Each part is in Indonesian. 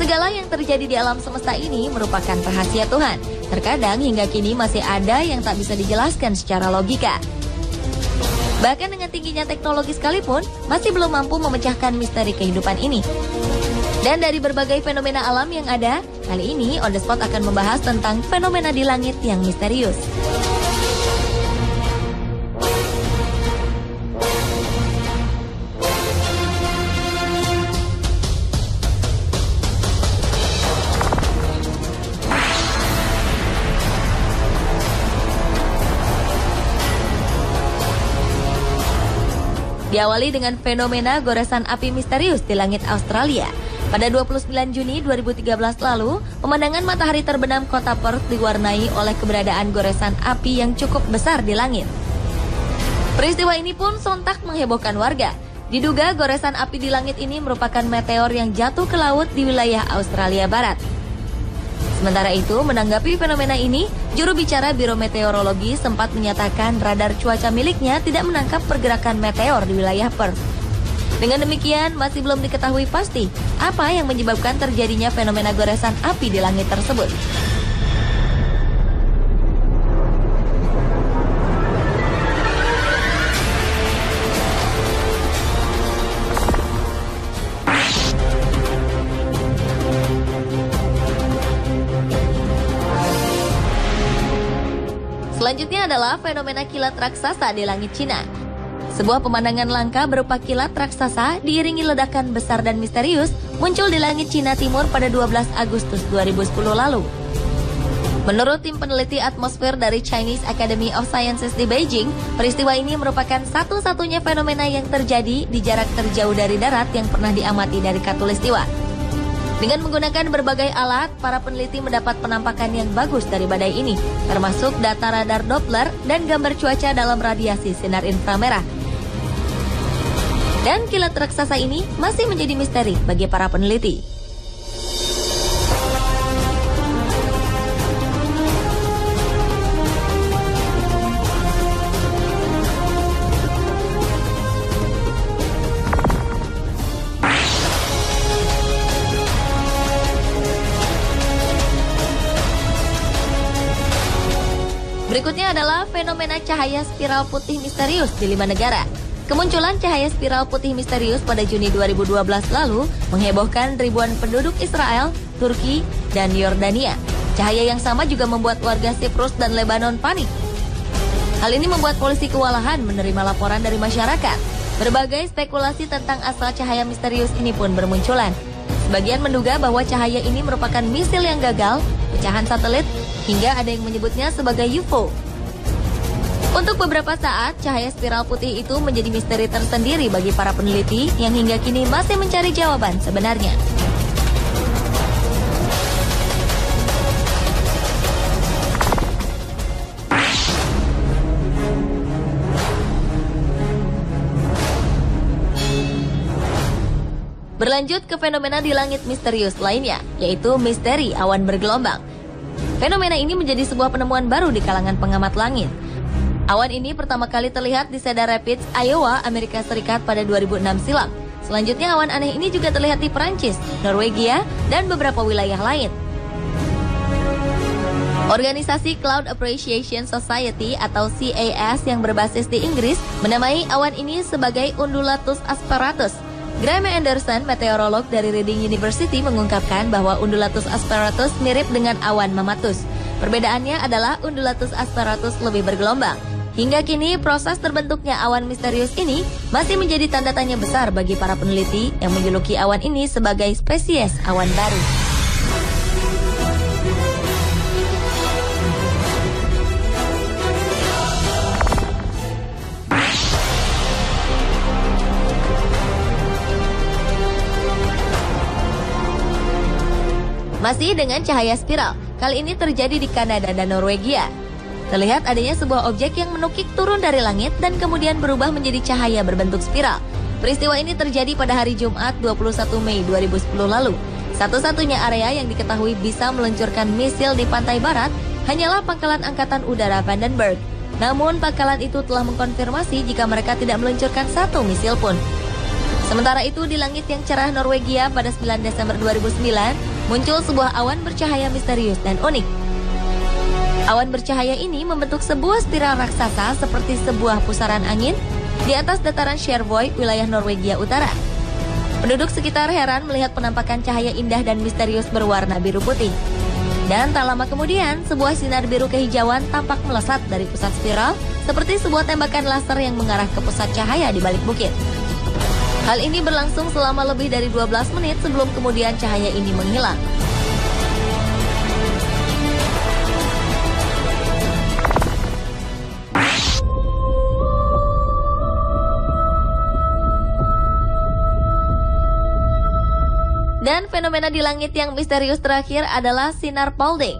Segala yang terjadi di alam semesta ini merupakan rahasia Tuhan. Terkadang hingga kini masih ada yang tak bisa dijelaskan secara logika. Bahkan dengan tingginya teknologi sekalipun, masih belum mampu memecahkan misteri kehidupan ini. Dan dari berbagai fenomena alam yang ada, kali ini On The Spot akan membahas tentang fenomena di langit yang misterius. Diawali dengan fenomena goresan api misterius di langit Australia. Pada 29 Juni 2013 lalu, pemandangan matahari terbenam kota Perth diwarnai oleh keberadaan goresan api yang cukup besar di langit. Peristiwa ini pun sontak menghebohkan warga. Diduga goresan api di langit ini merupakan meteor yang jatuh ke laut di wilayah Australia Barat. Sementara itu, menanggapi fenomena ini, juru bicara Biro Meteorologi sempat menyatakan radar cuaca miliknya tidak menangkap pergerakan meteor di wilayah Perth. Dengan demikian, masih belum diketahui pasti apa yang menyebabkan terjadinya fenomena goresan api di langit tersebut. Selanjutnya adalah fenomena kilat raksasa di langit Cina. Sebuah pemandangan langka berupa kilat raksasa diiringi ledakan besar dan misterius muncul di langit Cina Timur pada 12 Agustus 2010 lalu. Menurut tim peneliti atmosfer dari Chinese Academy of Sciences di Beijing, peristiwa ini merupakan satu-satunya fenomena yang terjadi di jarak terjauh dari darat yang pernah diamati dari Khatulistiwa. Dengan menggunakan berbagai alat, para peneliti mendapat penampakan yang bagus dari badai ini, termasuk data radar Doppler dan gambar cuaca dalam radiasi sinar inframerah. Dan kilat raksasa ini masih menjadi misteri bagi para peneliti. Berikutnya adalah fenomena cahaya spiral putih misterius di 5 negara. Kemunculan cahaya spiral putih misterius pada Juni 2012 lalu menghebohkan ribuan penduduk Israel, Turki, dan Yordania. Cahaya yang sama juga membuat warga Siprus dan Lebanon panik. Hal ini membuat polisi kewalahan menerima laporan dari masyarakat. Berbagai spekulasi tentang asal cahaya misterius ini pun bermunculan. Sebagian menduga bahwa cahaya ini merupakan misil yang gagal, pecahan satelit, hingga ada yang menyebutnya sebagai UFO. Untuk beberapa saat, cahaya spiral putih itu menjadi misteri tersendiri bagi para peneliti yang hingga kini masih mencari jawaban sebenarnya. Berlanjut ke fenomena di langit misterius lainnya, yaitu misteri awan bergelombang. Fenomena ini menjadi sebuah penemuan baru di kalangan pengamat langit. Awan ini pertama kali terlihat di Cedar Rapids, Iowa, Amerika Serikat pada 2006 silam. Selanjutnya awan aneh ini juga terlihat di Perancis, Norwegia, dan beberapa wilayah lain. Organisasi Cloud Appreciation Society atau CAS yang berbasis di Inggris menamai awan ini sebagai Undulatus asperatus. Graham Anderson, meteorolog dari Reading University, mengungkapkan bahwa Undulatus asperatus mirip dengan awan mamatus. Perbedaannya adalah Undulatus asperatus lebih bergelombang. Hingga kini, proses terbentuknya awan misterius ini masih menjadi tanda tanya besar bagi para peneliti yang menjuluki awan ini sebagai spesies awan baru. Masih dengan cahaya spiral, kali ini terjadi di Kanada dan Norwegia. Terlihat adanya sebuah objek yang menukik turun dari langit dan kemudian berubah menjadi cahaya berbentuk spiral. Peristiwa ini terjadi pada hari Jumat 21 Mei 2010 lalu. Satu-satunya area yang diketahui bisa meluncurkan misil di pantai barat hanyalah Pangkalan Angkatan Udara Vandenberg. Namun pangkalan itu telah mengkonfirmasi jika mereka tidak meluncurkan satu misil pun. Sementara itu di langit yang cerah Norwegia pada 9 Desember 2009, muncul sebuah awan bercahaya misterius dan unik. Awan bercahaya ini membentuk sebuah spiral raksasa seperti sebuah pusaran angin di atas dataran Shervoy, wilayah Norwegia Utara. Penduduk sekitar heran melihat penampakan cahaya indah dan misterius berwarna biru putih. Dan tak lama kemudian, sebuah sinar biru kehijauan tampak melesat dari pusat spiral seperti sebuah tembakan laser yang mengarah ke pusat cahaya di balik bukit. Hal ini berlangsung selama lebih dari 12 menit sebelum kemudian cahaya ini menghilang. Dan fenomena di langit yang misterius terakhir adalah sinar Paulding.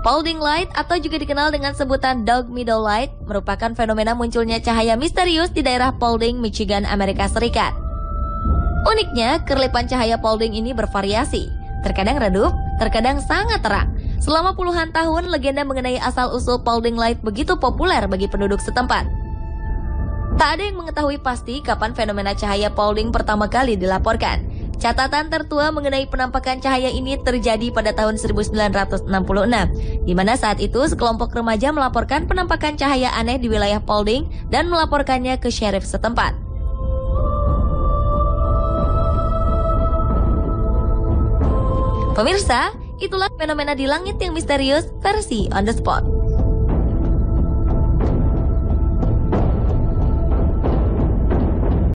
Paulding Light atau juga dikenal dengan sebutan Dog Meadow Light merupakan fenomena munculnya cahaya misterius di daerah Paulding, Michigan, Amerika Serikat. Uniknya, kerlipan cahaya Paulding ini bervariasi. Terkadang redup, terkadang sangat terang. Selama puluhan tahun, legenda mengenai asal-usul Paulding Light begitu populer bagi penduduk setempat. Tak ada yang mengetahui pasti kapan fenomena cahaya Paulding pertama kali dilaporkan. Catatan tertua mengenai penampakan cahaya ini terjadi pada tahun 1966, di mana saat itu sekelompok remaja melaporkan penampakan cahaya aneh di wilayah Paulding dan melaporkannya ke sheriff setempat. Pemirsa, itulah fenomena di langit yang misterius versi On The Spot.